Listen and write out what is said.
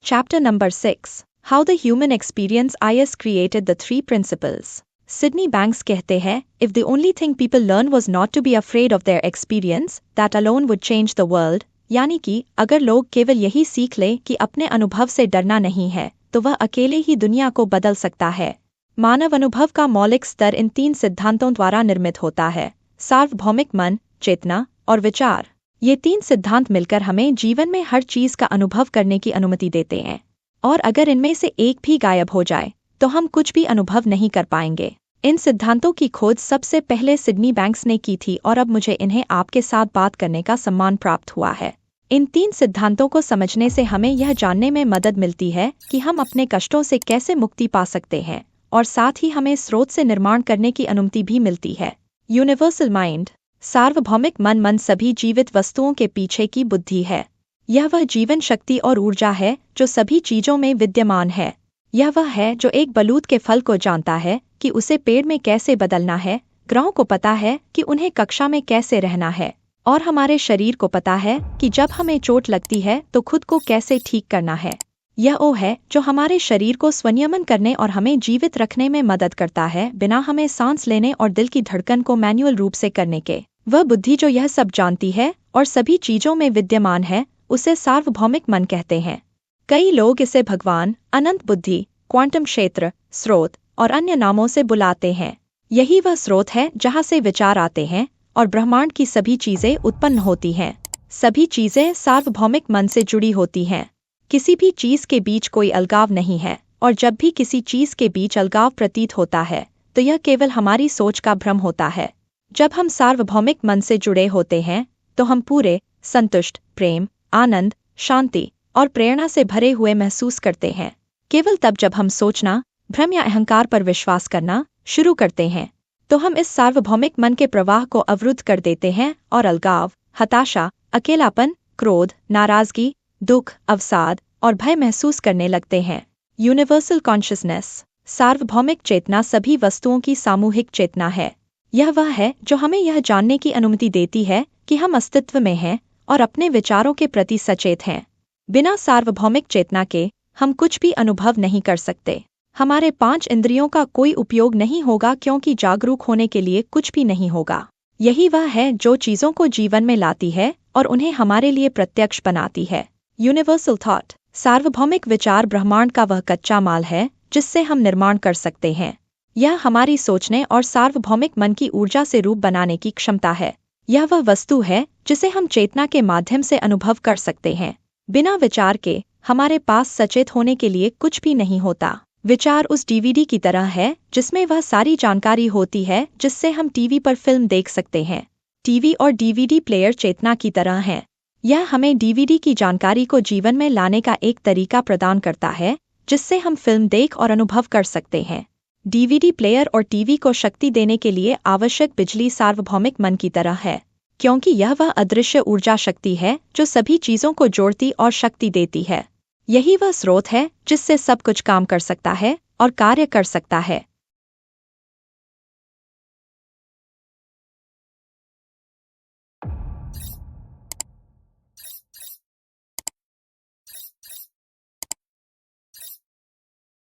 Chapter number 6. How the Human Experience is Created the Three Principles. Sydney Banks कहते हैं, if the only thing people learn was not to be afraid of their experience, that alone would change the world. यानी कि अगर लोग केवल यही सीख लें कि अपने अनुभव से डरना नहीं है, तो वह अकेले ही दुनिया को बदल सकता है। मानव अनुभव का मौलिक स्तर इन 3 सिद्धांतों द्वारा निर्मित होता है: सार्वभौमिक मन, चेतना और विचार। ये 3 सिद्धांत मिलकर हमें जीवन में हर चीज का अनुभव करने की अनुमति देते हैं, और अगर इनमें से एक भी गायब हो जाए तो हम कुछ भी अनुभव नहीं कर पाएंगे। इन सिद्धांतों की खोज सबसे पहले सिडनी बैंक्स ने की थी और अब मुझे इन्हें आपके साथ बात करने का सम्मान प्राप्त हुआ है। इन 3 सिद्धांतों को समझने से हमें यह जानने में मदद मिलती है कि हम अपने कष्टों से कैसे मुक्ति पा सकते हैं, और साथ ही हमें स्रोत से निर्माण करने की अनुमति भी मिलती है। यूनिवर्सल माइंड, सार्वभौमिक मन सभी जीवित वस्तुओं के पीछे की बुद्धि है। यह वह जीवन शक्ति और ऊर्जा है जो सभी चीजों में विद्यमान है। यह वह है जो एक बलूत के फल को जानता है कि उसे पेड़ में कैसे बदलना है, ग्रहों को पता है कि उन्हें कक्षा में कैसे रहना है, और हमारे शरीर को पता है कि जब हमें चोट लगती है तो खुद को कैसे ठीक करना है। यह वो है जो हमारे शरीर को स्वनियमन करने और हमें जीवित रखने में मदद करता है, बिना हमें सांस लेने और दिल की धड़कन को मैन्युअल रूप से करने के। वह बुद्धि जो यह सब जानती है और सभी चीजों में विद्यमान है, उसे सार्वभौमिक मन कहते हैं। कई लोग इसे भगवान, अनंत बुद्धि, क्वांटम क्षेत्र, स्रोत और अन्य नामों से बुलाते हैं। यही वह स्रोत है जहाँ से विचार आते हैं और ब्रह्मांड की सभी चीजें उत्पन्न होती हैं। सभी चीजें सार्वभौमिक मन से जुड़ी होती हैं। किसी भी चीज के बीच कोई अलगाव नहीं है, और जब भी किसी चीज के बीच अलगाव प्रतीत होता है तो यह केवल हमारी सोच का भ्रम होता है। जब हम सार्वभौमिक मन से जुड़े होते हैं तो हम पूरे, संतुष्ट, प्रेम, आनंद, शांति और प्रेरणा से भरे हुए महसूस करते हैं। केवल तब जब हम सोचना, भ्रम या अहंकार पर विश्वास करना शुरू करते हैं तो हम इस सार्वभौमिक मन के प्रवाह को अवरुद्ध कर देते हैं और अलगाव, हताशा, अकेलापन, क्रोध, नाराजगी, दुख, अवसाद और भय महसूस करने लगते हैं। यूनिवर्सल कॉन्शियसनेस, सार्वभौमिक चेतना सभी वस्तुओं की सामूहिक चेतना है। यह वह है जो हमें यह जानने की अनुमति देती है कि हम अस्तित्व में हैं और अपने विचारों के प्रति सचेत हैं। बिना सार्वभौमिक चेतना के हम कुछ भी अनुभव नहीं कर सकते। हमारे 5 इंद्रियों का कोई उपयोग नहीं होगा, क्योंकि जागरूक होने के लिए कुछ भी नहीं होगा। यही वह है जो चीजों को जीवन में लाती है और उन्हें हमारे लिए प्रत्यक्ष बनाती है। यूनिवर्सल थॉट, सार्वभौमिक विचार ब्रह्मांड का वह कच्चा माल है जिससे हम निर्माण कर सकते हैं। यह हमारी सोचने और सार्वभौमिक मन की ऊर्जा से रूप बनाने की क्षमता है। यह वह वस्तु है जिसे हम चेतना के माध्यम से अनुभव कर सकते हैं। बिना विचार के हमारे पास सचेत होने के लिए कुछ भी नहीं होता। विचार उस डीवीडी की तरह है जिसमें वह सारी जानकारी होती है जिससे हम टीवी पर फिल्म देख सकते हैं। टीवी और डीवीडी प्लेयर चेतना की तरह हैं। यह हमें डीवीडी की जानकारी को जीवन में लाने का एक तरीका प्रदान करता है जिससे हम फिल्म देख और अनुभव कर सकते हैं। डीवीडी प्लेयर और टीवी को शक्ति देने के लिए आवश्यक बिजली सार्वभौमिक मन की तरह है, क्योंकि यह वह अदृश्य ऊर्जा शक्ति है जो सभी चीजों को जोड़ती और शक्ति देती है। यही वह स्रोत है जिससे सब कुछ काम कर सकता है और कार्य कर सकता है।